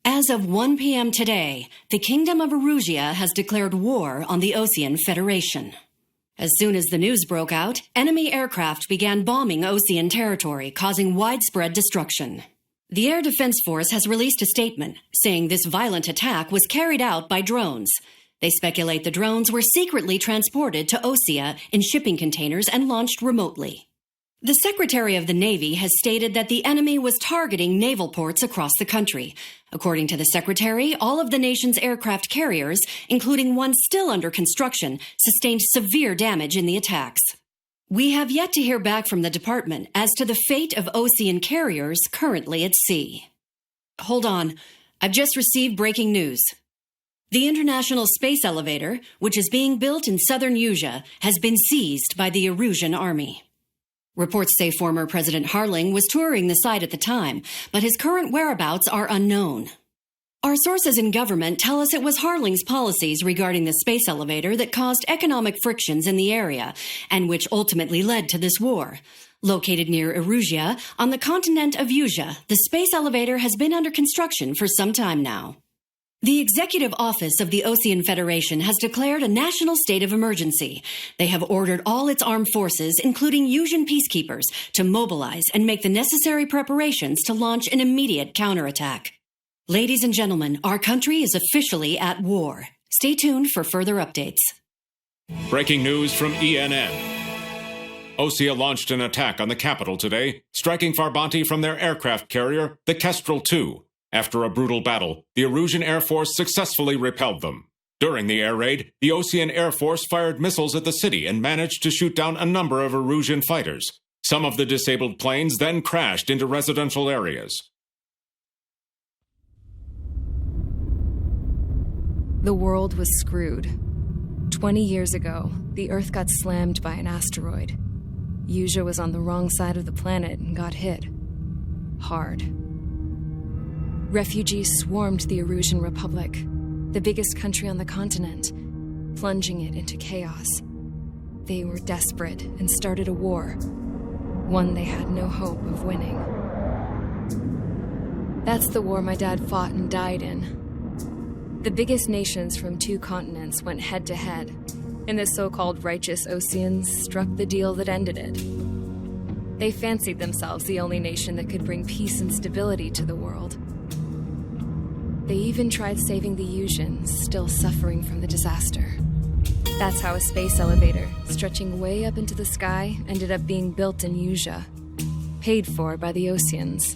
As of 1 p.m. today, the Kingdom of Erusia has declared war on the Osean Federation. As soon as the news broke out, enemy aircraft began bombing Osean territory, causing widespread destruction. The Air Defense Force has released a statement saying this violent attack was carried out by drones. They speculate the drones were secretly transported to Osea in shipping containers and launched remotely. The Secretary of the Navy has stated that the enemy was targeting naval ports across the country. According to the Secretary, all of the nation's aircraft carriers, including one still under construction, sustained severe damage in the attacks. We have yet to hear back from the department as to the fate of Osean carriers currently at sea. Hold on. I've just received breaking news. The International Space Elevator, which is being built in southern Usea, has been seized by the Erusian army. Reports say former President Harling was touring the site at the time, but his current whereabouts are unknown. Our sources in government tell us it was Harling's policies regarding the space elevator that caused economic frictions in the area, and which ultimately led to this war. Located near Erusia, on the continent of Usea, the space elevator has been under construction for some time now. The Executive Office of the Osean Federation has declared a national state of emergency. They have ordered all its armed forces, including Usian peacekeepers, to mobilize and make the necessary preparations to launch an immediate counterattack. Ladies and gentlemen, our country is officially at war. Stay tuned for further updates. Breaking news from ENN. Osea launched an attack on the capital today, striking Farbanti from their aircraft carrier, the Kestrel II. After a brutal battle, the Erusian Air Force successfully repelled them. During the air raid, the Osean Air Force fired missiles at the city and managed to shoot down a number of Erusian fighters. Some of the disabled planes then crashed into residential areas. The world was screwed. 20 years ago, the Earth got slammed by an asteroid. Usea was on the wrong side of the planet and got hit. Hard. Refugees swarmed the Erusian Republic, the biggest country on the continent, plunging it into chaos. They were desperate and started a war, one they had no hope of winning. That's the war my dad fought and died in. The biggest nations from 2 continents went head-to-head, and the so-called righteous Oseans struck the deal that ended it. They fancied themselves the only nation that could bring peace and stability to the world. They even tried saving the Usians, still suffering from the disaster. That's how a space elevator, stretching way up into the sky, ended up being built in Usea, paid for by the Oseans.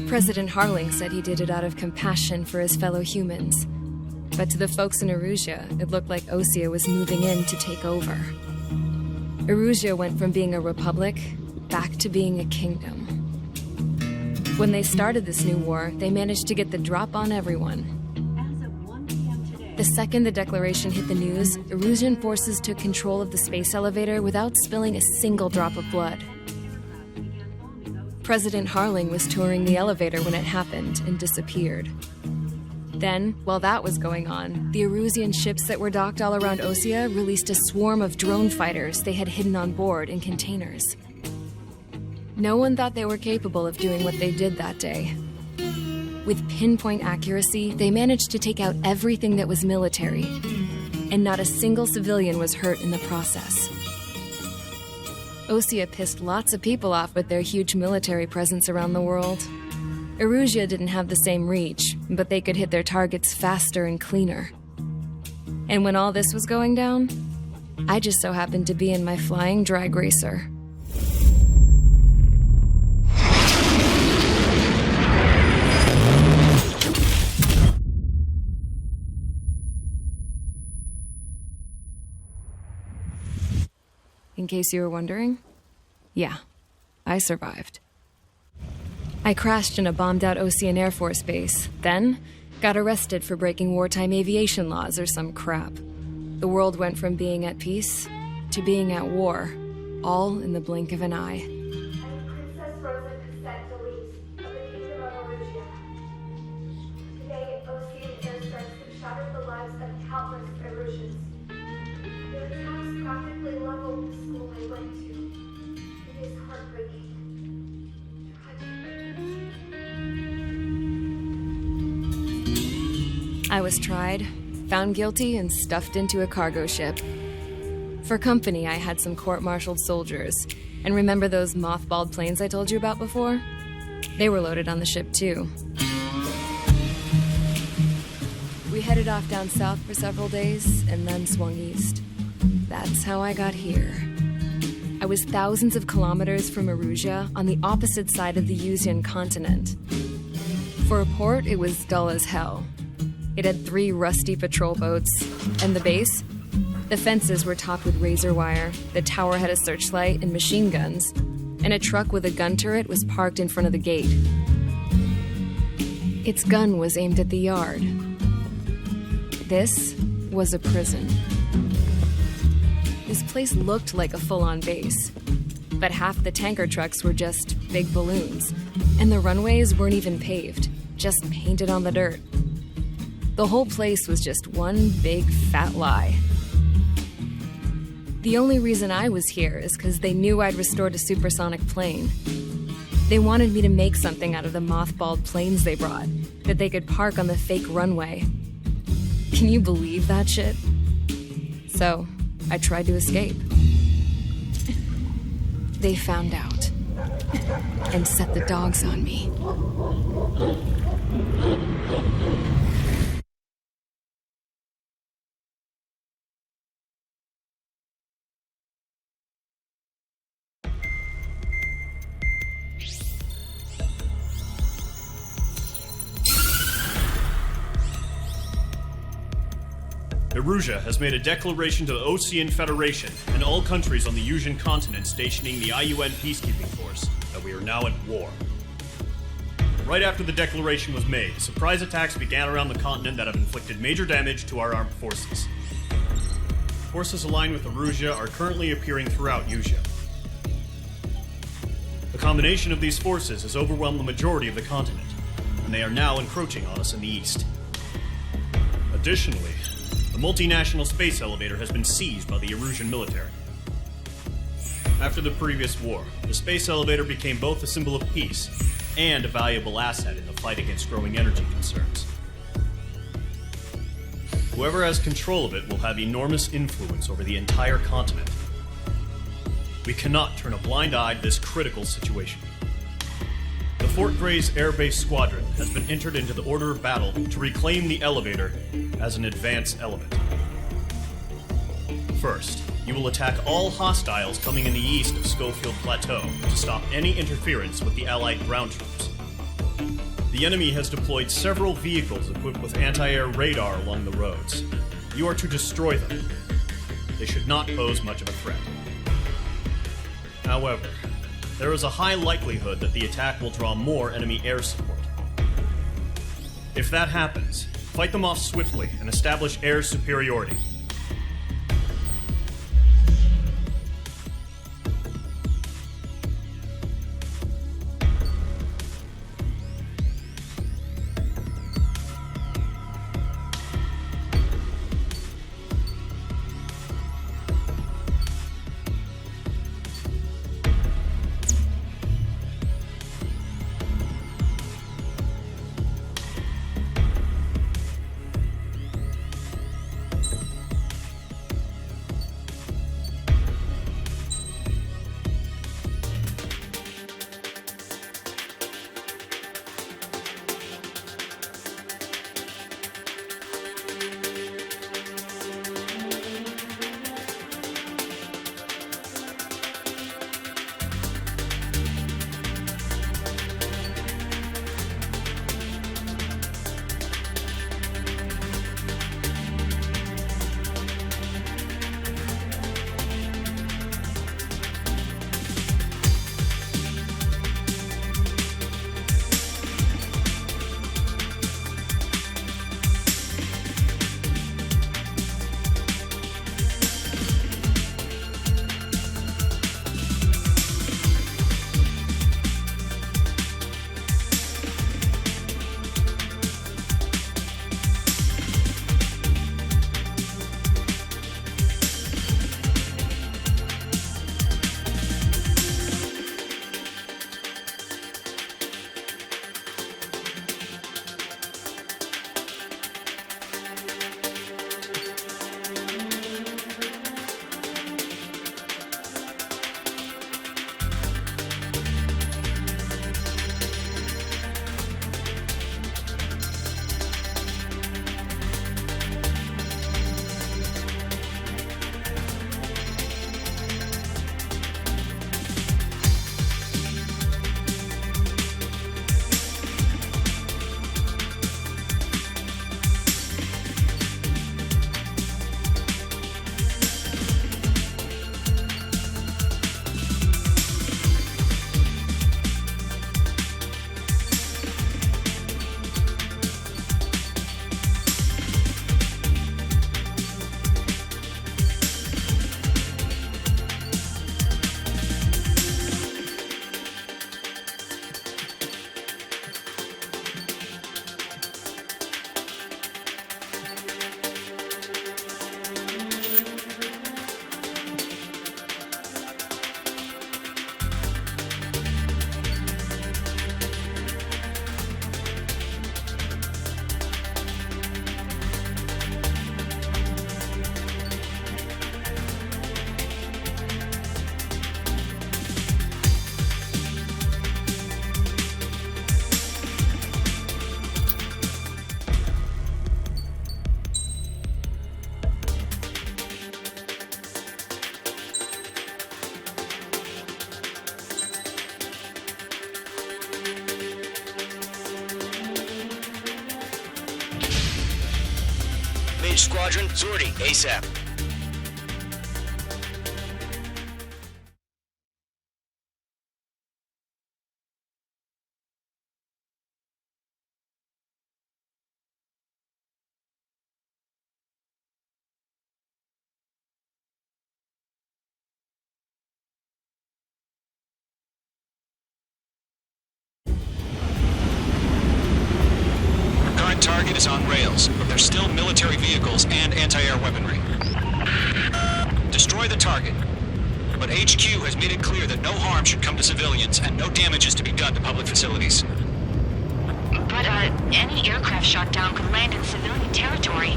President Harling said he did it out of compassion for his fellow humans. But to the folks in Erusia, it looked like Osea was moving in to take over. Erusia went from being a republic back to being a kingdom. When they started this new war, they managed to get the drop on everyone. As of 1 p.m. today, The second the declaration hit the news, Erusian forces took control of the space elevator without spilling a single drop of blood. President Harling was touring the elevator when it happened and disappeared. Then, while that was going on, the Erusian ships that were docked all around Osea released a swarm of drone fighters they had hidden on board in containers. No one thought they were capable of doing what they did that day. With pinpoint accuracy, they managed to take out everything that was military, and not a single civilian was hurt in the process. Osea pissed lots of people off with their huge military presence around the world. Erusia didn't have the same reach, but they could hit their targets faster and cleaner. And when all this was going down, I just so happened to be in my flying drag racer. In case you were wondering, yeah, I survived. I crashed in a bombed-out Osean Air Force base, then got arrested for breaking wartime aviation laws or some crap. The world went from being at peace to being at war, all in the blink of an eye. Princess Rosa Cassette Delise of the Kingdom of Erusia. Today, Osean airstrikes have shattered the lives of countless Erusians. Their attacks practically leveled the school I went to. It is heartbreaking. I was tried, found guilty, and stuffed into a cargo ship. For company, I had some court-martialed soldiers. And remember those mothballed planes I told you about before? They were loaded on the ship, too. We headed off down south for several days, and then swung east. That's how I got here. I was thousands of kilometers from Erusia, on the opposite side of the Usian continent. For a port, it was dull as hell. It had 3 rusty patrol boats, and the base? The fences were topped with razor wire, the tower had a searchlight and machine guns, and a truck with a gun turret was parked in front of the gate. Its gun was aimed at the yard. This was a prison. This place looked like a full-on base, but half the tanker trucks were just big balloons, and the runways weren't even paved, just painted on the dirt. The whole place was just one big fat lie. The only reason I was here is because they knew I'd restored a supersonic plane. They wanted me to make something out of the mothballed planes they brought, that they could park on the fake runway. Can you believe that shit? So, I tried to escape. They found out, and set the dogs on me. Erusia has made a declaration to the Ocean Federation and all countries on the Usian continent stationing the IUN peacekeeping force that we are now at war. Right after the declaration was made, surprise attacks began around the continent that have inflicted major damage to our armed forces. Forces aligned with Erusia are currently appearing throughout Usia. The combination of these forces has overwhelmed the majority of the continent, and they are now encroaching on us in the east. Additionally, the multinational space elevator has been seized by the Erusian military. After the previous war, the space elevator became both a symbol of peace and a valuable asset in the fight against growing energy concerns. Whoever has control of it will have enormous influence over the entire continent. We cannot turn a blind eye to this critical situation. The Fort Gray's Air Base Squadron has been entered into the order of battle to reclaim the elevator as an advance element. First, you will attack all hostiles coming in the east of Schofield Plateau to stop any interference with the Allied ground troops. The enemy has deployed several vehicles equipped with anti-air radar along the roads. You are to destroy them. They should not pose much of a threat. However, there is a high likelihood that the attack will draw more enemy air support. If that happens, fight them off swiftly and establish air superiority. Engage squadron. Sortie, ASAP. Current target is on rails, but there's still military vehicles and anti-air weaponry. Destroy the target. But HQ has made it clear that no harm should come to civilians and no damage is to be done to public facilities. But, any aircraft shot down could land in civilian territory.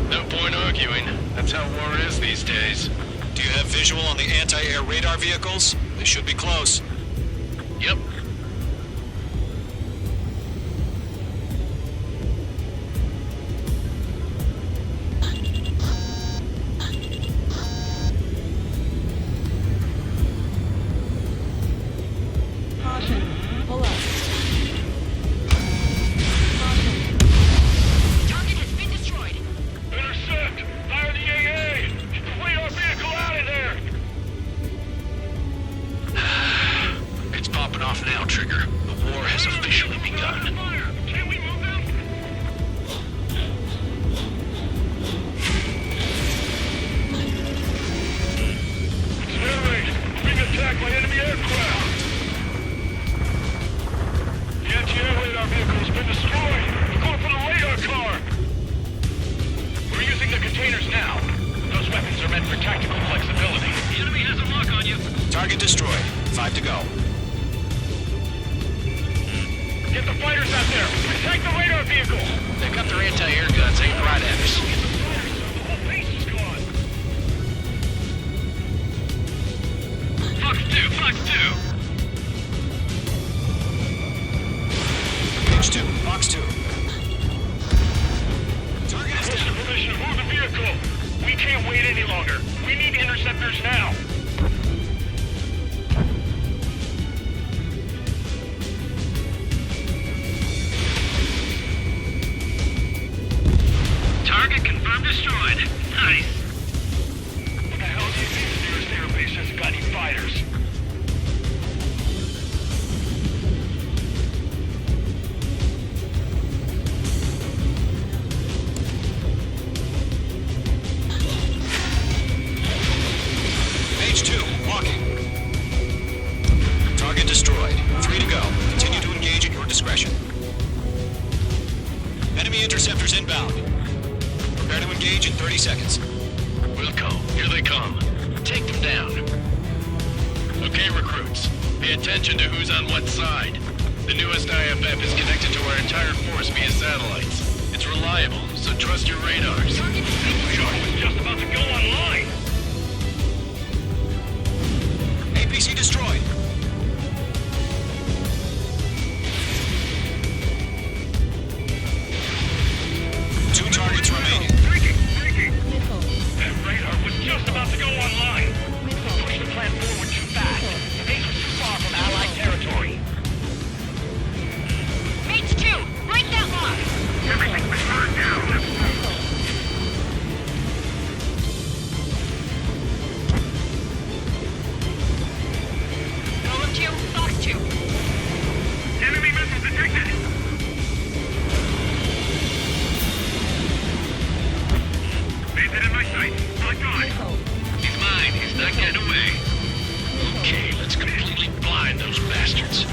No point arguing. That's how war is these days. Do you have visual on the anti-air radar vehicles? They should be close. Yep. Target has been destroyed. Intercept! Fire the AA! Get the radar vehicle out of there! It's popping off now, Trigger. The war has officially begun. Can we move them? Air raid! Being attacked by enemy aircraft! The anti-air radar vehicle has been destroyed! We're going for the radar car! We're using the containers now. Those weapons are meant for tactical flexibility. The enemy has a lock on you. Target destroyed. 5 to go. Get the fighters out there! Attack the radar vehicle! They've got their anti-air guns aimed right at us. Get the fighters! The whole base is gone! Fox 2! Fox 2! H2, Fox 2. Target is down. Permission to move the vehicle! We can't wait any longer. We need interceptors now! Target confirmed destroyed. Nice. What the hell do you think the nearest airbase hasn't got any fighters? H2, walking. Target destroyed. 3 to go. Continue to engage at your discretion. Enemy interceptors inbound. Prepare to engage in 30 seconds. Wilco, here they come. Take them down. Okay, recruits. Pay attention to who's on what side. The newest IFF is connected to our entire force via satellites. It's reliable, so trust your radars. Shark was just about to go online. APC destroyed. Two targets remaining. Breaking! That radar was just about to go online. Push the plant forward too fast. The base was too far from Allied territory. Mates 2, break that lock. Everything was burned down. Golem 2, Fox 2. Enemy missile detected. Made it in my sight. My God. He's mine. He's not getting away. Okay, let's completely blind those bastards.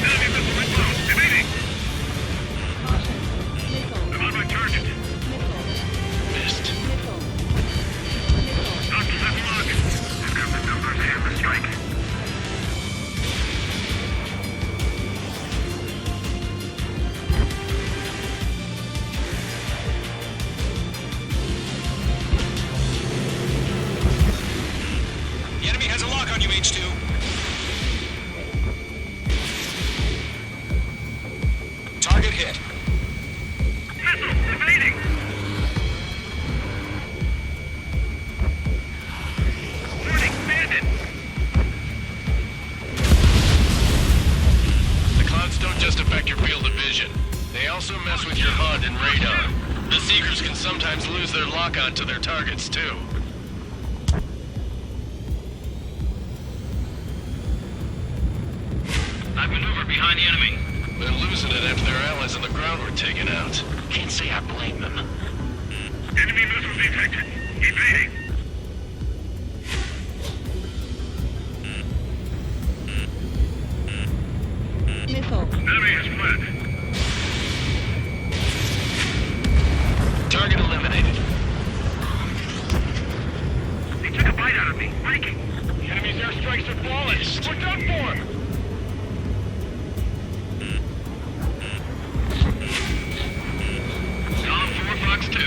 Enemy missile inbound. Evading. I'm on my target. Missed. Knocked that lock. I've got the numbers to hand the strike. The enemy has a lock on you, H2. Target hit. Missile evading. sometimes lose their lock-on to their targets, too. I've maneuvered behind the enemy. They're losing it after their allies on the ground were taken out. Can't say I blame them. Enemy missile detected. Evading. Enemy has fled. Target eliminated. They took a bite out of me. Breaking. The enemy's airstrikes are flawless. We're done for. Column 4, Fox 2.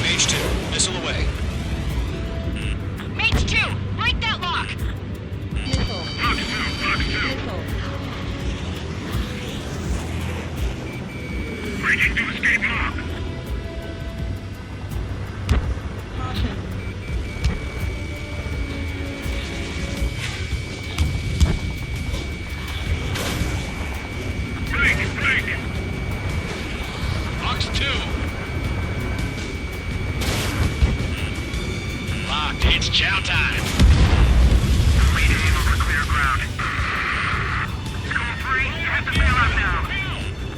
Mage 2, missile away. Mage 2, break that lock! Fox 2, Fox 2. Breaking to escape lock. Break, break. Fox 2. Locked. It's chow time. Waiting over clear ground. School 3, hit the sail out now.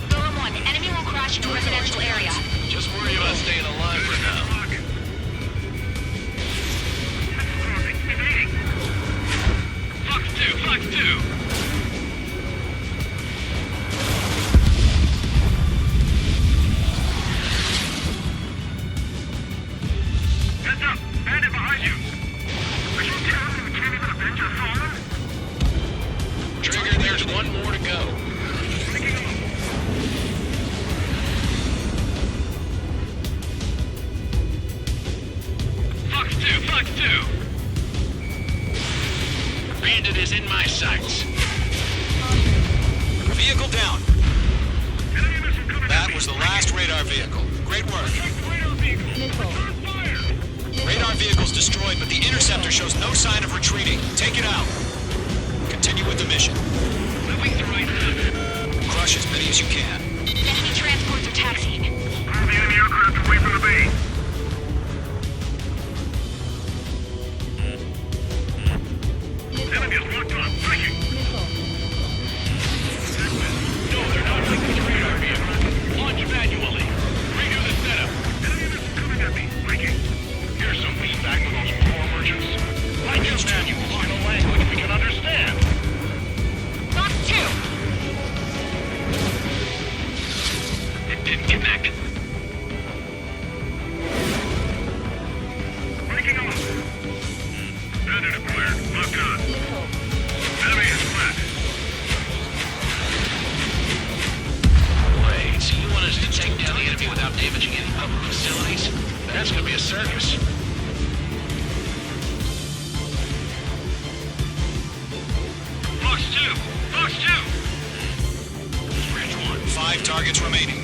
Golem 1, enemy will crash into residential area. Just worry about staying alive for now. Fox 2, Fox 2. Heads up! Bandit behind you! Are you telling me we can't even avenge our fallen? Trigger, there's one more to go. Fox 2, Fox 2! Bandit is in my sights. Vehicle down. Enemy missile coming at That me. was the last radar vehicle. Great work. Radar vehicle. On fire! Radar vehicle's destroyed, but the interceptor shows no sign of retreating. Take it out. Continue with the mission. Moving to right now. Crush as many as you can. Enemy transports are taxiing. Pull the enemy aircraft away from the base. Enemy is locked on. Breaking. No, they're not linked to radar vehicle. Launch manually. Redo the setup. Enemy missile coming at me. Breaking. Here's some feedback for those poor merchants. Write your manual in a language we can understand. Fox 2, It didn't connect. Breaking off. Bandit acquired. Locked on. Enemy is fled. Wait, so you want us to take down the enemy without damaging any public facilities? That's gonna be a circus. Fox 2! Fox 2! Bridge 1. 5 targets remaining.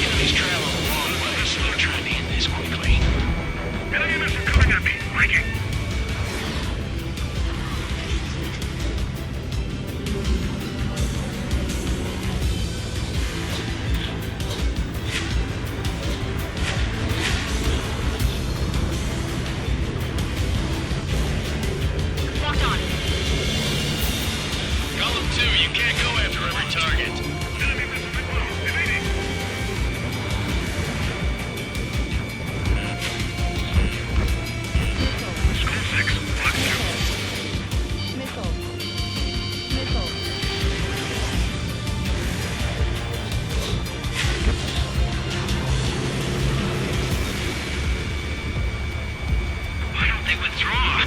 Enemy's traveling a long way, so they're trying to end this quickly. Enemy missile coming at me. Breaking. locked on. Column 2, you can't go after every target. Enemy missile below. Evading. School 6, Fox 2. Why don't they withdraw?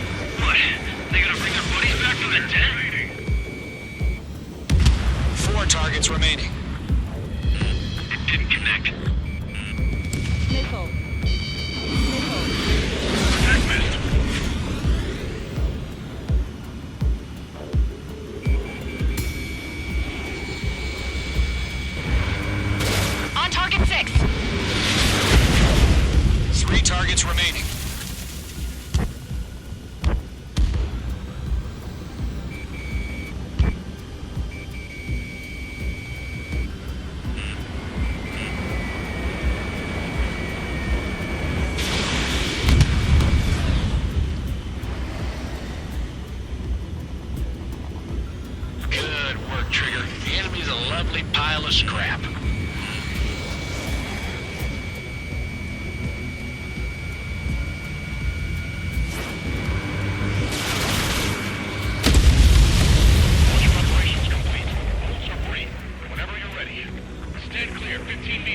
What? They gonna bring their buddies back from the dead? 4 targets remaining. It didn't connect. Attack missed. On target 6. 3 targets remaining.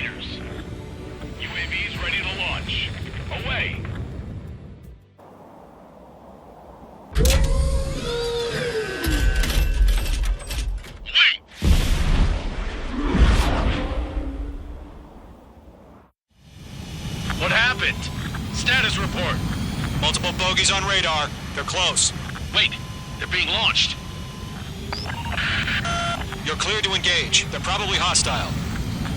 fighters. UAVs ready to launch. Away! Wait! What happened? Status report. Multiple bogies on radar. They're close. Wait, they're being launched. You're cleared to engage. They're probably hostile.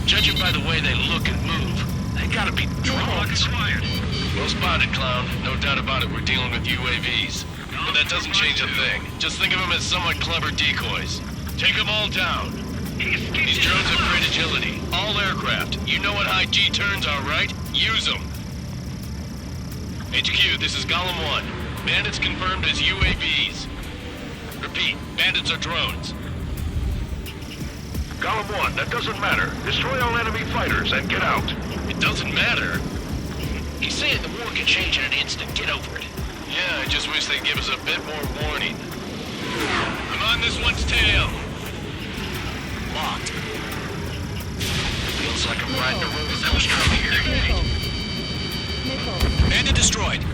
Judging by the way they look and move, they gotta be drugs. Well spotted, clown. No doubt about it, we're dealing with UAVs. But that doesn't change a thing. Just think of them as somewhat clever decoys. Take them all down. These drones have great agility. All aircraft. You know what high G turns are, right? Use them. HQ, this is Golem 1. Bandits confirmed as UAVs. Repeat, bandits are drones. Golem 1, that doesn't matter. Destroy all enemy fighters and get out. It doesn't matter. He's saying the war can change in an instant. Get over it. Yeah, I just wish they'd give us a bit more warning. I'm on this one's tail. Locked. Feels like I'm riding a roller coaster over here. Bandit destroyed.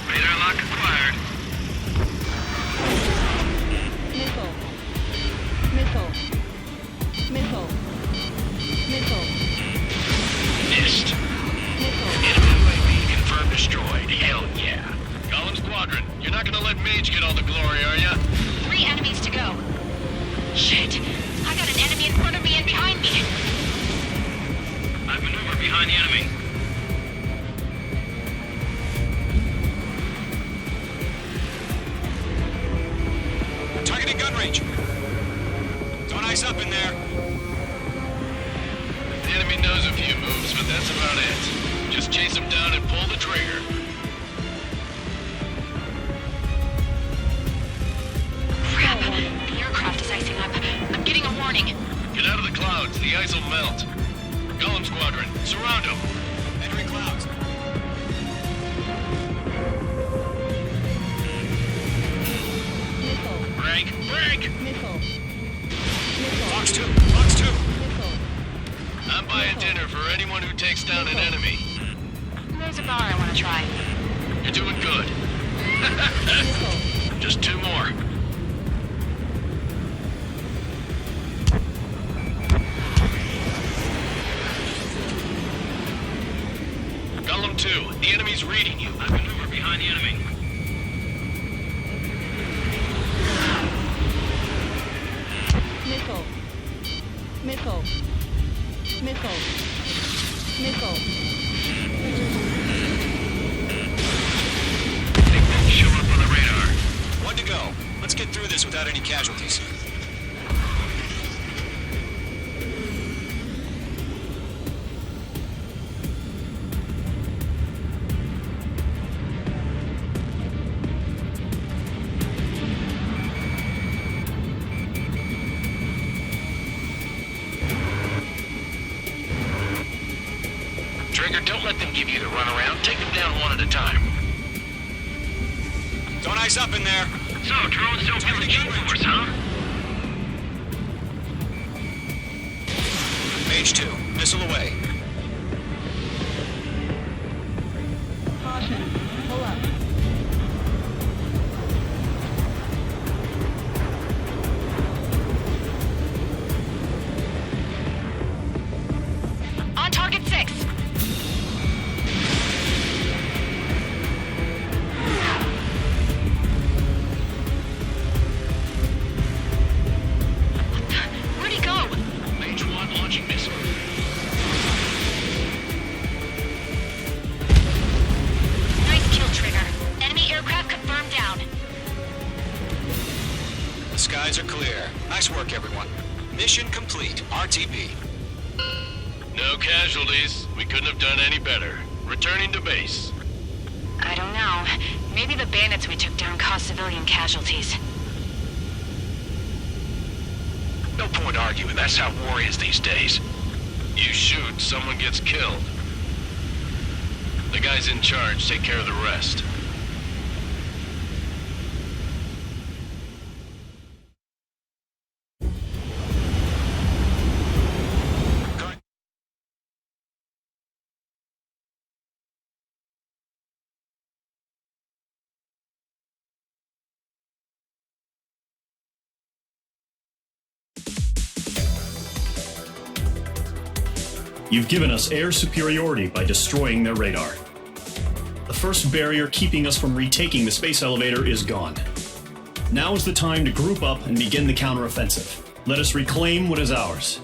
Radar lock acquired. Missed. Enemy UAV confirmed destroyed. Hell yeah. Golem Squadron, you're not gonna let Mage get all the glory, are ya? 3 enemies to go. Shit! I got an enemy in front of me and behind me. I maneuver behind the enemy. Targeting gun range. Don't ice up in there. The enemy knows a few moves, but that's about it. Just chase them down and pull the trigger. Crap! The aircraft is icing up. I'm getting a warning. Get out of the clouds, the ice will melt. Golem Squadron, surround them. Entering clouds. Break, break! Fox 2. Fox 2. I'm buying dinner for anyone who takes down an enemy. There's a bar I want to try. You're doing good. Just 2 more. Golem 2, the enemy's reading you. I maneuver behind the enemy. Think they'll show up on the radar. 1 to go. Let's get through this without any casualties. Trigger, don't let them give you the runaround. Take them down one at a time. Don't ice up in there. So, drones don't give a G-force, huh? Mage 2. Missile away. On target 6. Where'd he go? Mage 1 launching missile. Nice kill, Trigger. Enemy aircraft confirmed down. The skies are clear. Nice work, everyone. Mission complete. RTB. No casualties. We couldn't have done any better. Returning to base. I don't know. Maybe the bandits we took down caused civilian casualties. No point arguing. That's how war is these days. You shoot, someone gets killed. The guys in charge take care of the rest. You've given us air superiority by destroying their radar. The first barrier keeping us from retaking the space elevator is gone. Now is the time to group up and begin the counteroffensive. Let us reclaim what is ours.